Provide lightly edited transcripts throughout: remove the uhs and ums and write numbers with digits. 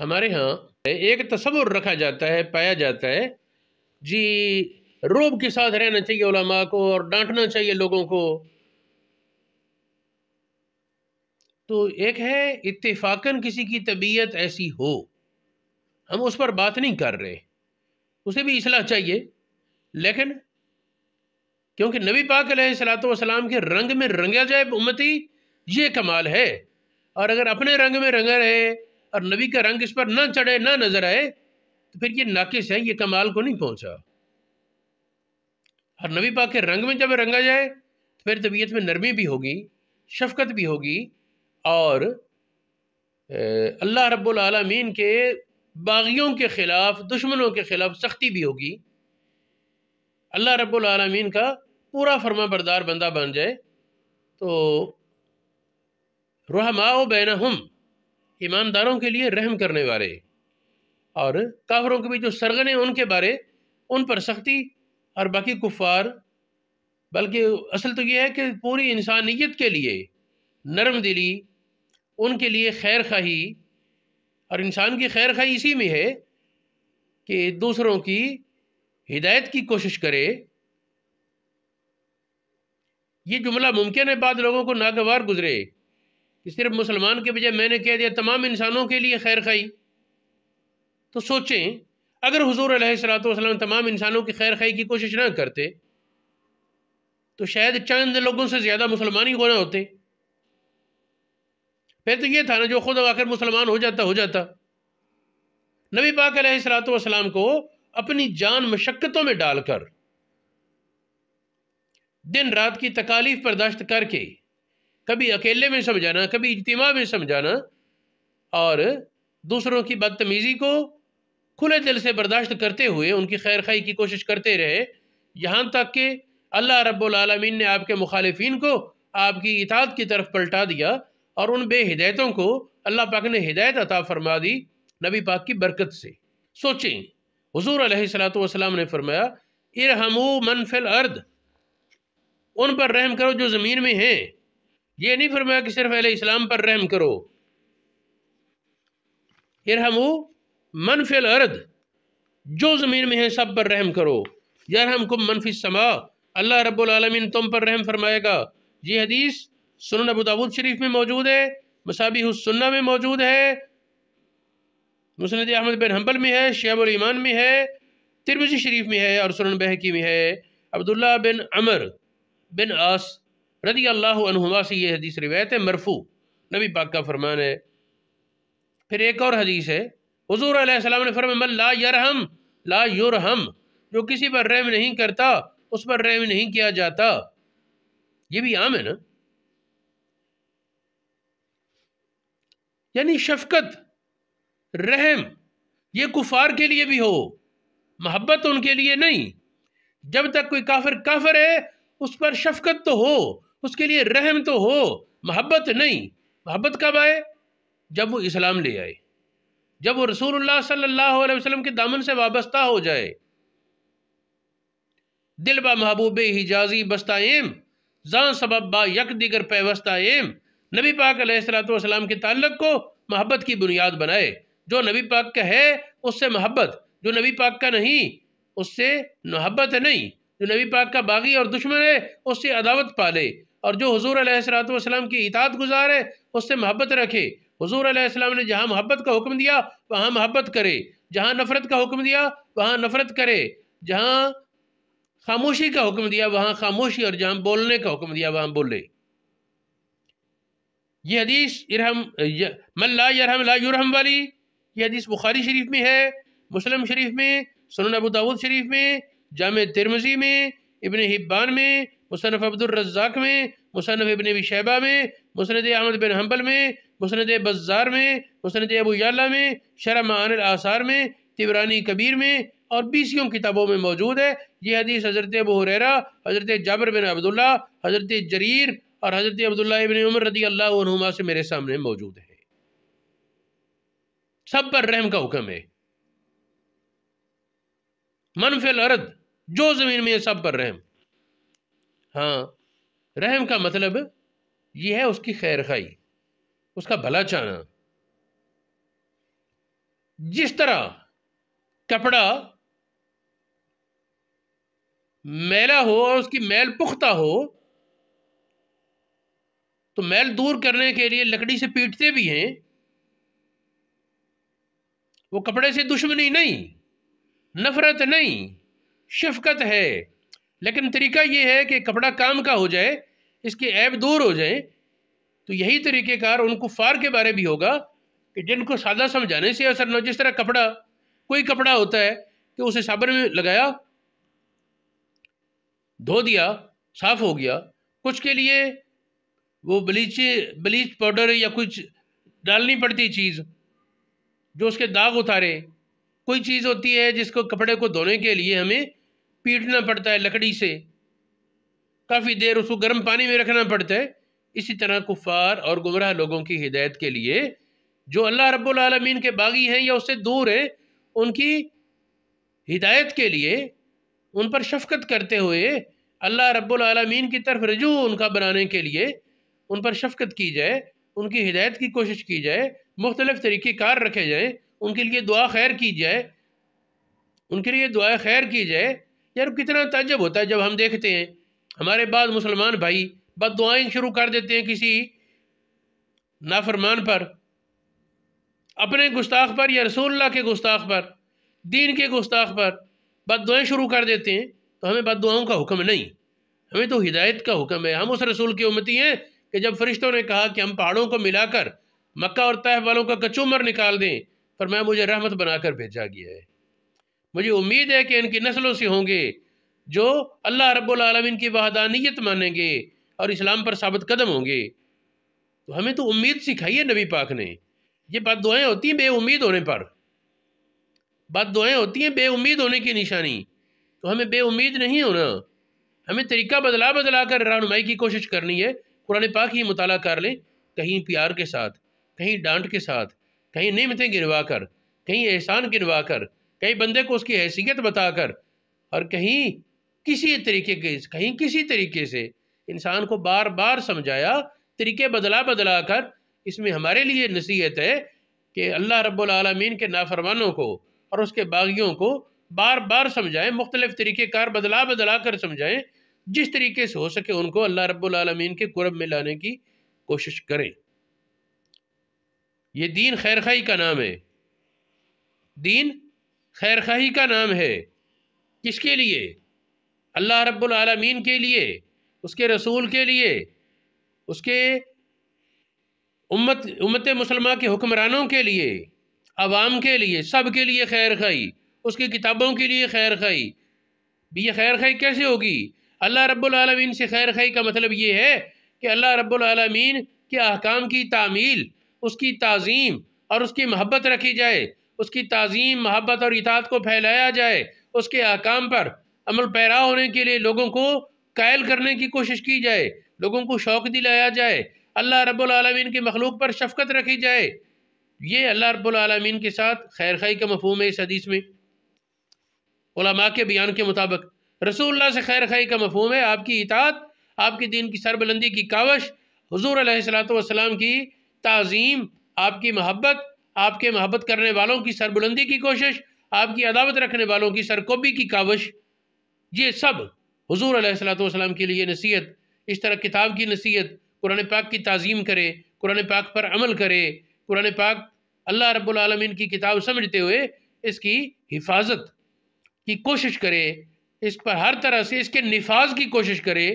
ہمارے ہاں ایک تصور رکھا جاتا ہے، پایا جاتا ہے جی، روب کے ساتھ رہنا چاہیے علماء کو اور ڈانٹنا چاہیے لوگوں کو. تو ایک ہے اتفاقاً کسی کی طبیعت ایسی ہو، ہم اس پر بات نہیں کر رہے، اسے بھی اصلاح چاہیے، لیکن کیونکہ نبی پاک علیہ الصلوۃ والسلام کے رنگ میں رنگا جائے امتی، یہ کمال ہے. اور اگر اپنے رنگ میں رنگا رہے اور نبی کا رنگ اس پر نہ چڑھے، نہ نظر آئے، تو پھر یہ ناقص ہے، یہ کمال کو نہیں پہنچا. اور نبی پاک کے رنگ میں جب رنگا جائے تو پھر طبیعت میں نرمی بھی ہوگی، شفقت بھی ہوگی، اور اللہ رب العالمین کے باغیوں کے خلاف، دشمنوں کے خلاف سختی بھی ہوگی. اللہ رب العالمین کا پورا فرما بردار بندہ بن جائے تو رحماء بینہم، ایمانداروں کے لیے رحم کرنے والے، اور کافروں کے بھی جو سرغنے ان کے بارے، ان پر سختی. اور باقی کفار، بلکہ اصل تو یہ ہے کہ پوری انسانیت کے لیے نرم دلی، ان کے لیے خیر خواہی، اور انسان کی خیر خواہی اسی میں ہے کہ دوسروں کی ہدایت کی کوشش کرے. یہ جملہ ممکن ہے بعض لوگوں کو ناگوار گزرے کہ صرف مسلمان کے بجائے میں نے کہہ دیا تمام انسانوں کے لیے خیر خواہی. تو سوچیں، اگر حضور علیہ الصلوۃ والسلام تمام انسانوں کی خیر خواہی کی کوشش نہ کرتے تو شاید چند لوگوں سے زیادہ مسلمان ہی ہونا ہوتے. پھر تو یہ تھا نا، جو خود آ کر مسلمان ہو جاتا ہو جاتا. نبی پاک علیہ الصلوۃ والسلام کو اپنی جان مشقتوں میں ڈال کر، دن رات کی تکالیف برداشت کر کے، کبھی اکیلے میں سمجھانا، کبھی اجتماع میں سمجھانا، اور دوسروں کی بدتمیزی کو کھلے دل سے برداشت کرتے ہوئے ان کی خیر خواہی کی کوشش کرتے رہے، یہاں تک کہ اللہ رب العالمین نے آپ کے مخالفین کو آپ کی اطاعت کی طرف پلٹا دیا، اور ان بے ہدایتوں کو اللہ پاک نے ہدایت عطا فرما دی نبی پاک کی برکت سے. سوچیں، حضور علیہ الصلوۃ والسلام نے فرمایا ارحموا من فی الارض، ان پر رحم کرو جو زمین میں ہیں. یہ نہیں فرمایا کہ صرف اہل اسلام پر رحم کرو. ارحموا من فی الارض، جو زمین میں ہیں سب پر رحم کرو. یرحمکم من فی السماء، اللہ رب العالمین تم پر رحم فرمائے گا. یہ حدیث سنن ابو داود شریف میں موجود ہے، مصابیح السنہ میں موجود ہے، مسند احمد بن حنبل میں ہے، شعب الایمان میں ہے، ترمذی شریف میں ہے، اور سنن بہقی میں ہے. عبداللہ بن عمر بن عاص رضی اللہ عنہما سے یہ حدیث روایت ہے، مرفوع، نبی پاک کا فرمان ہے. پھر ایک اور حدیث ہے، حضور علیہ السلام نے فرمایا من لا یرحم لا یرحم، جو کسی پر رحم نہیں کرتا اس پر رحم نہیں کیا جاتا. یہ بھی عام ہے نا، یعنی شفقت، رحم، یہ کفار کے لیے بھی ہو، محبت ان کے لیے نہیں. جب تک کوئی کافر ہے اس پر شفقت تو ہو، اس کے لیے رحم تو ہو، محبت نہیں. محبت کب آئے؟ جب وہ اسلام لے آئے، جب وہ رسول اللہ صلی اللہ علیہ وسلم کے دامن سے وابستہ ہو جائے. دل با محبوب حجازی بستائیم، زان سبب با یک دیگر پیوستائیم. نبی پاک علیہ الصلوۃ والسلام کے تعلق کو محبت کی بنیاد بنائے. جو نبی پاک کا ہے اس سے محبت، جو نبی پاک کا نہیں اس سے محبت نہیں. جو نبی پاک کا باغی اور دشمن ہے اس سے عداوت پالے، اور جو حضور علیہ الصلوۃ والسلام کی اطاعت گزار ہے اس سے محبت رکھے. حضور علیہ السلام نے جہاں محبت کا حکم دیا وہاں محبت کرے، جہاں نفرت کا حکم دیا وہاں نفرت کرے، جہاں خاموشی کا حکم دیا وہاں خاموشی، اور جہاں بولنے کا حکم دیا وہاں بولے. یہ حدیث من لا یرحم لا یرحم والی، یہ حدیث بخاری شریف میں ہے، مسلم شریف میں، سنن ابو داود شریف میں، جامع ترمذی میں، ابن حبان میں، مصنف عبد الرزاق میں، مصنف ابن ابی شیبہ میں، مسند احمد بن حنبل میں، مسند بزار میں، مسند ابو یعلا میں، شرح معانی الاثار میں، طبرانی کبیر میں، اور 20 کتابوں میں موجود ہے. یہ حدیث حضرت ابو ہریرہ، حضرت جابر بن عبداللہ، حضرت جریر اور حضرت عبداللہ ابن عمر رضی اللہ عنہما سے میرے سامنے موجود ہے. سب پر رحم کا حکم ہے. من فی الارض، جو زمین میں ہے سب پر رحم. ہاں، رحم کا مطلب یہ ہے اس کی خیر خواہی، اس کا بھلا چاہنا. جس طرح کپڑا میلا ہو اور اس کی میل پختہ ہو تو میل دور کرنے کے لیے لکڑی سے پیٹتے بھی ہیں، وہ کپڑے سے دشمنی نہیں، نفرت نہیں، شفقت ہے، لیکن طریقہ یہ ہے کہ کپڑا کام کا ہو جائے، اس کے عیب دور ہو جائیں۔ تو یہی طریقہ کار ان کفار کے بارے بھی ہوگا کہ جن کو سادہ سمجھانے سے اثر نہ، جس طرح کپڑا، کوئی کپڑا ہوتا ہے کہ اسے صابن میں لگایا، دھو دیا، صاف ہو گیا، کچھ کے لیے وہ بلیچ پاؤڈر یا کچھ ڈالنی پڑتی چیز جو اس کے داغ اتارے، کوئی چیز ہوتی ہے جس کو کپڑے کو دھونے کے لیے ہمیں پیٹنا پڑتا ہے لکڑی سے، کافی دیر اس کو گرم پانی میں رکھنا پڑتا ہے۔ اسی طرح کفار اور گمراہ لوگوں کی ہدایت کے لیے جو اللہ رب العالمین کے باغی ہیں یا اس سے دور ہیں، ان کی ہدایت کے لیے ان پر شفقت کرتے ہوئے اللہ رب العالمین کی طرف رجوع ان کا بنانے کے لیے ان پر شفقت کی جائے، ان کی ہدایت کی کوشش کی جائے، مختلف طریقے کار رکھے جائیں، ان کے لیے دعا خیر کی جائے، ان کے لیے دعا خیر کی جائے۔ یار کتنا تعجب ہوتا ہے جب ہم دیکھتے ہیں ہمارے بعض مسلمان بھائی بد دعائیں شروع کر دیتے ہیں کسی نافرمان پر، اپنے گستاخ پر یا رسول اللہ کے گستاخ پر، دین کے گستاخ پر بد دعائیں شروع کر دیتے ہیں۔ تو ہمیں بد دعاؤں کا حکم نہیں، ہمیں تو ہدایت کا حکم ہے۔ ہم اس رسول کی امتی ہیں کہ جب فرشتوں نے کہا کہ ہم پہاڑوں کو ملا کر مکہ اور طائف والوں کا کچومر نکال دیں، فرمایا مجھے رحمت بنا کر بھیجا گیا ہے، مجھے امید ہے کہ ان کی نسلوں سے ہوں گے جو اللہ رب العالمین کی وحدانیت مانیں گے اور اسلام پر ثابت قدم ہوں گے۔ تو ہمیں تو امید سکھائی ہے نبی پاک نے۔ یہ بد دعائیں ہوتی ہیں بے امید ہونے پر، بد دعائیں ہوتی ہیں بے امید ہونے کی نشانی۔ تو ہمیں بے امید نہیں ہونا، ہمیں طریقہ بدلا کر رہنمائی کی کوشش کرنی ہے۔ قرآن پاک ہی مطالعہ کر لیں، کہیں پیار کے ساتھ، کہیں ڈانٹ کے ساتھ، کہیں نعمتیں گنوا کر، کہیں احسان گنوا کر، کہیں بندے کو اس کی حیثیت بتا کر، اور کہیں کسی طریقے سے انسان کو بار بار سمجھایا، طریقے بدلا کر۔ اس میں ہمارے لیے نصیحت ہے کہ اللہ رب العالمین کے نافرمانوں کو اور اس کے باغیوں کو بار بار سمجھائیں، مختلف طریقے کار بدلا کر سمجھائیں، جس طریقے سے ہو سکے ان کو اللہ رب العالمین کے قرب میں لانے کی کوشش کریں۔ یہ دین خیرخواہی کا نام ہے، دین خیرخواہی کا نام ہے۔ کس کے لیے؟ اللہ رب العالمین کے لیے، اس کے رسول کے لیے، اس کے امت مسلمہ کے حکمرانوں کے لیے، عوام کے لیے، سب کے لیے خیر خواہی، اس کی کتابوں کے لیے خیر خواہی۔ یہ خیر خواہی کیسے ہوگی؟ اللہ رب العالمین سے خیر خواہی کا مطلب یہ ہے کہ اللہ رب العالمین کے احکام کی تعمیل، اس کی تعظیم اور اس کی محبت رکھی جائے، اس کی تعظیم، محبت اور اطاعت کو پھیلایا جائے، اس کے احکام پر عمل پیرا ہونے کے لیے لوگوں کو قائل کرنے کی کوشش کی جائے، لوگوں کو شوق دلایا جائے، اللہ رب العالمین کی مخلوق پر شفقت رکھی جائے۔ یہ اللہ رب العالمین کے ساتھ خیر خواہی کا مفہوم ہے۔ اس حدیث میں علماء کے بیان کے مطابق رسول اللہ سے خیر خواہی کا مفہوم ہے آپ کی اطاعت، آپ کی دین کی سربلندی کی کاوش، حضور علیہ السلام کی تعظیم، آپ کی محبت، آپ کے محبت کرنے والوں کی سربلندی کی کوشش، آپ کی عداوت رکھنے والوں کی سرکوبی کی کاوش، یہ سب حضور علیہ السلام کے لیے نصیحت۔ اس طرح کتاب کی نصیحت، قرآن پاک کی تعظیم کرے، قرآن پاک پر عمل کرے، قرآن پاک اللہ رب العالمین کی کتاب سمجھتے ہوئے اس کی حفاظت کی کوشش کرے، اس پر ہر طرح سے اس کے نفاذ کی کوشش کرے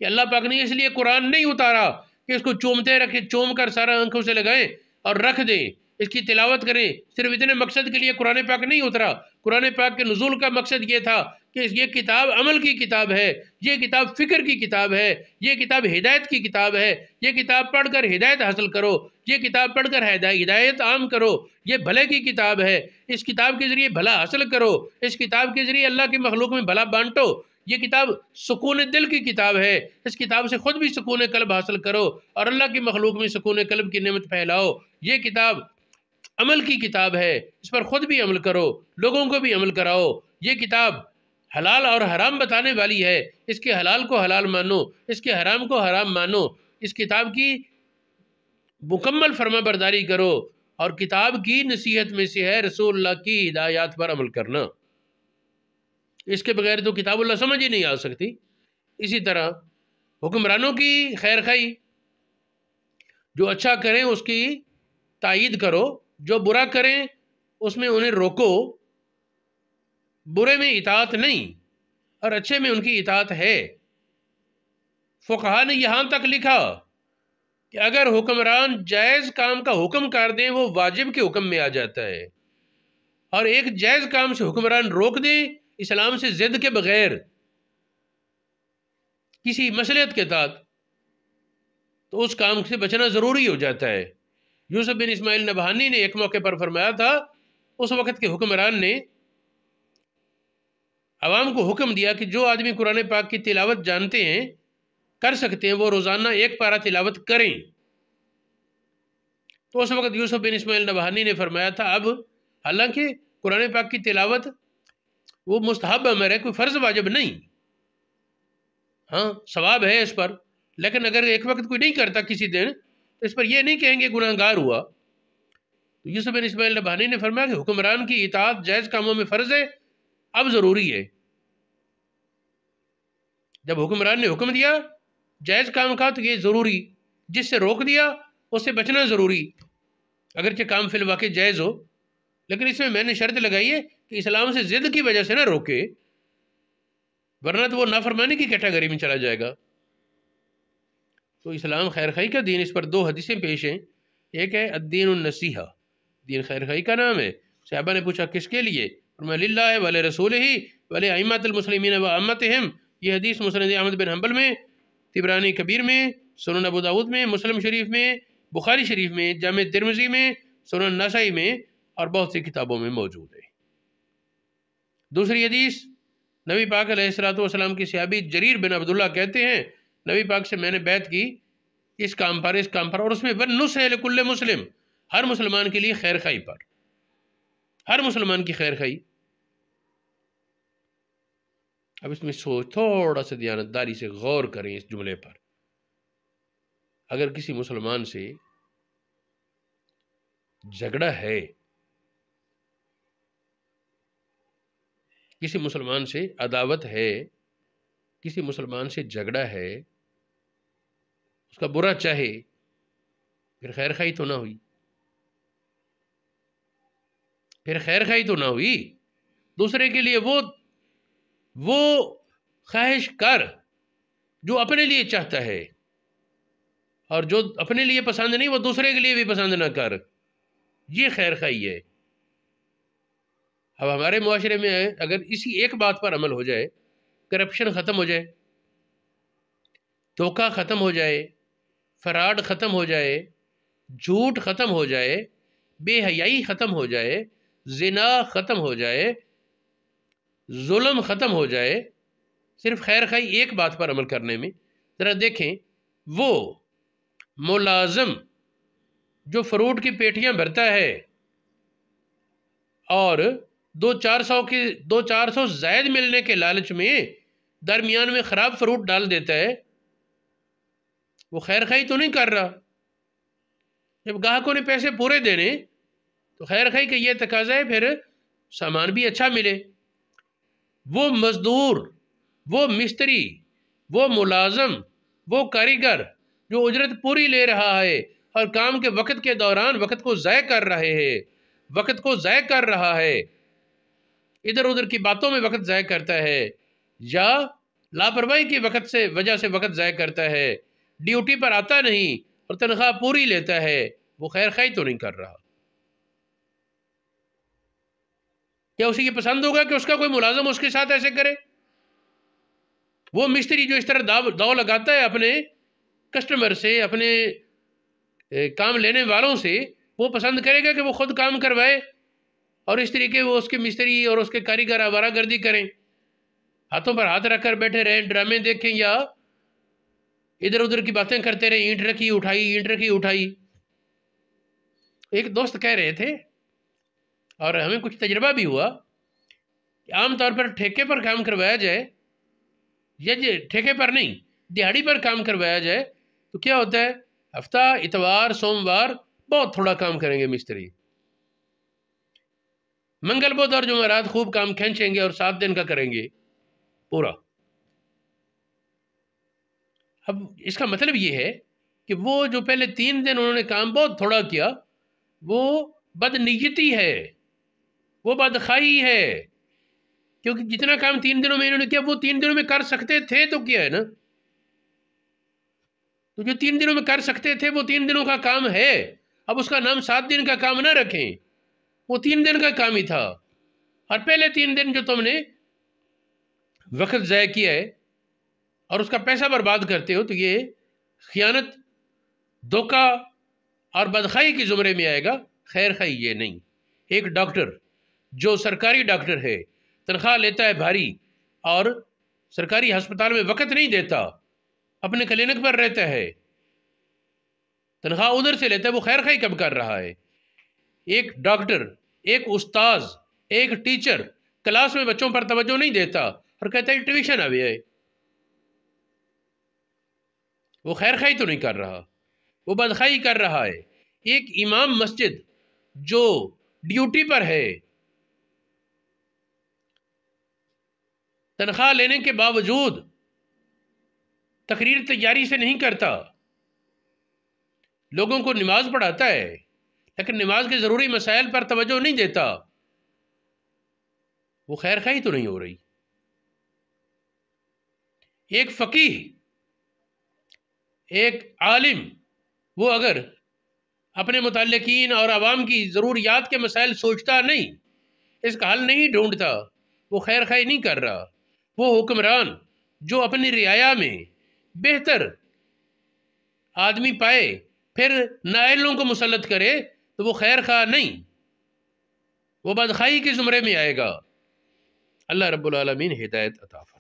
کہ اللہ پاک نے اس لیے قرآن نہیں اتارا کہ اس کو چوم کر سارا آنکھوں سے لگائیں اور رکھ دیں، اس کی تلاوت کریں، صرف اتنے مقصد کے لیے قرآن پاک نہیں اترا۔ قرآن پاک کے نزول کا مقصد یہ تھا کہ یہ کتاب عمل کی کتاب ہے، یہ کتاب فکر کی کتاب ہے، یہ کتاب ہدایت کی کتاب ہے، یہ کتاب پڑھ کر ہدایت حاصل کرو، یہ کتاب پڑھ کر ہدایت عام کرو، یہ بھلے کی کتاب ہے، اس کتاب کے ذریعے بھلا حاصل کرو، اس کتاب کے ذریعے اللہ کی مخلوق میں بھلا بانٹو، یہ کتاب سکون دل کی کتاب ہے، اس کتاب سے خود بھی سکون قلب حاصل کرو اور اللہ کی مخلوق میں سکون قلب کی نعمت پھیلاؤ۔ یہ کتاب عمل کی کتاب ہے، اس پر خود بھی عمل کرو، لوگوں کو بھی عمل کراؤ۔ یہ کتاب حلال اور حرام بتانے والی ہے، اس کے حلال کو حلال مانو، اس کے حرام کو حرام مانو، اس کتاب کی مکمل فرما برداری کرو اور کتاب کی نصیحت میں سے ہے رسول اللہ کی ہدایات پر عمل کرنا. اس کے بغیر تو کتاب اللہ سمجھ ہی نہیں آ سکتی. اسی طرح حکمرانوں کی خیر خواہی، جو اچھا کریں اس کی تائید کرو، جو برا کریں اس میں انہیں روکو. برے میں اطاعت نہیں اور اچھے میں ان کی اطاعت ہے. فقہا نے یہاں تک لکھا کہ اگر حکمران جائز کام کا حکم کر دیں وہ واجب کے حکم میں آ جاتا ہے، اور ایک جائز کام سے حکمران روک دیں اسلام سے ضد کے بغیر کسی مصلحت کے تحت، تو اس کام سے بچنا ضروری ہو جاتا ہے. یوسف بن اسماعیل نبہانی نے ایک موقع پر فرمایا تھا، اس وقت کے حکمران نے عوام کو حکم دیا کہ جو آدمی قرآن پاک کی تلاوت جانتے ہیں، کر سکتے ہیں، وہ روزانہ ایک پارہ تلاوت کریں. تو اس وقت یوسف بن اسماعیل نبہانی نے فرمایا تھا اب حالانکہ قرآن پاک کی تلاوت وہ مستحب امر ہے، کوئی فرض واجب نہیں، ہاں ثواب ہے اس پر، لیکن اگر ایک وقت کوئی نہیں کرتا کسی دن تو اس پر یہ نہیں کہیں گے گناہ گار ہوا. تو یوسف بن اسماعیل نبہانی نے فرمایا کہ حکمران کی اطاعت جائز کاموں میں فرض ہے، اب ضروری ہے. جب حکمران نے حکم دیا جائز کام کا تو یہ ضروری، جس سے روک دیا اس سے بچنا ضروری، اگرچہ کام فی الواقع جائز ہو، لیکن اس میں نے شرط لگائی ہے کہ اسلام سے ضد کی وجہ سے نہ روکے، ورنہ تو وہ نافرمانی کی کیٹیگری میں چلا جائے گا. تو اسلام خیر خواہی کا دین. اس پر دو حدیثیں پیش ہیں. ایک ہے الدین النصیحہ، دین خیر خواہی کا نام ہے. صحابہ نے پوچھا کس کے لیے؟ فرمایا للہ ولرسولہ ولائمۃ المسلمین وامتہم. یہ حدیث مسند احمد بن حنبل میں، طبرانی کبیر میں، سنن ابو داؤد میں، مسلم شریف میں، بخاری شریف میں، جامع ترمذی میں، سنن نسائی میں اور بہت سی کتابوں میں موجود ہے. دوسری حدیث نبی پاک علیہ السلام کی صحابی جریر بن عبداللہ کہتے ہیں نبی پاک سے میں نے بیعت کی اس کام پر، اور اس میں وَالنُّصْحِ لِكُلِّ مسلم، ہر مسلمان کے لیے خیر خواہی پر، ہر مسلمان کی خیر خواہی. اب اس میں تھوڑا سا دیانتداری سے غور کریں اس جملے پر. اگر کسی مسلمان سے جھگڑا ہے، کسی مسلمان سے عداوت ہے، کسی مسلمان سے جھگڑا ہے، اس کا برا چاہے، پھر خیر خواہی تو نہ ہوئی، دوسرے کے لیے وہ خواہش کر جو اپنے لیے چاہتا ہے، اور جو اپنے لیے پسند نہیں وہ دوسرے کے لیے بھی پسند نہ کر، یہ خیر خواہی ہے. اب ہمارے معاشرے میں اگر اسی ایک بات پر عمل ہو جائے، کرپشن ختم ہو جائے، دھوکہ ختم ہو جائے، فراڈ ختم ہو جائے، جھوٹ ختم ہو جائے، بے حیائی ختم ہو جائے، زنا ختم ہو جائے، ظلم ختم ہو جائے، صرف خیر خواہی ایک بات پر عمل کرنے میں. ذرا دیکھیں وہ ملازم جو فروٹ کی پیٹیاں بھرتا ہے اور دو چار سو زائد ملنے کے لالچ میں درمیان میں خراب فروٹ ڈال دیتا ہے، وہ خیر خواہی تو نہیں کر رہا. جب گاہکوں نے پیسے پورے دینے تو خیر خواہی کا یہ تقاضا ہے پھر سامان بھی اچھا ملے. وہ مزدور، وہ مستری، وہ ملازم، وہ کاریگر جو اجرت پوری لے رہا ہے اور کام کے وقت کے دوران وقت کو ضائع کر رہا ہے، ادھر ادھر کی باتوں میں وقت ضائع کرتا ہے، یا لاپرواہی کی وجہ سے وقت ضائع کرتا ہے، ڈیوٹی پر آتا نہیں اور تنخواہ پوری لیتا ہے، وہ خیر خواہی تو نہیں کر رہا. کیا اسے یہ پسند ہوگا کہ اس کا کوئی ملازم اس کے ساتھ ایسے کرے؟ وہ مستری جو اس طرح داؤ لگاتا ہے اپنے کسٹمر سے، اپنے کام لینے والوں سے، وہ پسند کرے گا کہ وہ خود کام کروائے اور اس طریقے وہ اس کے مستری اور اس کے کاریگر آوارہ گردی کریں، ہاتھوں پر ہاتھ رکھ کر بیٹھے رہیں، ڈرامے دیکھیں یا ادھر ادھر کی باتیں کرتے رہیں، اینٹ رکھی اٹھائی. ایک دوست کہہ رہے تھے اور ہمیں کچھ تجربہ بھی ہوا کہ عام طور پر ٹھیکے پر کام کروایا جائے یا ٹھیکے پر نہیں دیہڑی پر کام کروایا جائے تو کیا ہوتا ہے، ہفتہ اتوار سوموار بہت تھوڑا کام کریں گے مستری، منگل بدھ اور جمعرات خوب کام کھینچیں گے اور 7 دن کا کریں گے پورا۔ اب اس کا مطلب یہ ہے کہ وہ جو پہلے 3 دن انہوں نے کام بہت تھوڑا کیا، وہ بدنیتی ہے، وہ بدخواہی ہے، کیونکہ جتنا کام 3 دنوں میں انہوں نے کیا وہ 3 دنوں میں کر سکتے تھے تو کیا ہے نا، تو جو 3 دنوں میں کر سکتے تھے وہ 3 دنوں کا کام ہے، اب اس کا نام 7 دن کا کام نہ رکھیں، وہ 3 دن کا کام ہی تھا۔ اور پہلے 3 دن جو تم نے وقت ضائع کیا ہے اور اس کا پیسہ برباد کرتے ہو، تو یہ خیانت، دھوکہ اور بدخواہی کے زمرے میں آئے گا، خیر خواہی یہ نہیں۔ ایک ڈاکٹر جو سرکاری ڈاکٹر ہے، تنخواہ لیتا ہے بھاری، اور سرکاری ہسپتال میں وقت نہیں دیتا، اپنے کلینک پر رہتا ہے، تنخواہ ادھر سے لیتا ہے، وہ خیر خواہی کب کر رہا ہے؟ ایک ڈاکٹر، ایک استاذ، ایک ٹیچر کلاس میں بچوں پر توجہ نہیں دیتا اور کہتا ہے ٹیوشن آ گیا ہے، وہ خیر خواہی تو نہیں کر رہا، وہ بدخواہی کر رہا ہے۔ ایک امام مسجد جو ڈیوٹی پر ہے، تنخواہ لینے کے باوجود تقریر تیاری سے نہیں کرتا، لوگوں کو نماز پڑھاتا ہے لیکن نماز کے ضروری مسائل پر توجہ نہیں دیتا، وہ خیر خواہی تو نہیں ہو رہی۔ ایک فقیہ، ایک عالم، وہ اگر اپنے متعلقین اور عوام کی ضروریات کے مسائل سوچتا نہیں، اس کا حل نہیں ڈھونڈتا، وہ خیر خواہی نہیں کر رہا۔ وہ حکمران جو اپنی رعایا میں بہتر آدمی پائے پھر نائلوں کو مسلط کرے تو وہ خیر خواہ نہیں، وہ بدخواہی کے زمرے میں آئے گا۔ اللہ رب العالمین ہدایت عطا فرمائے۔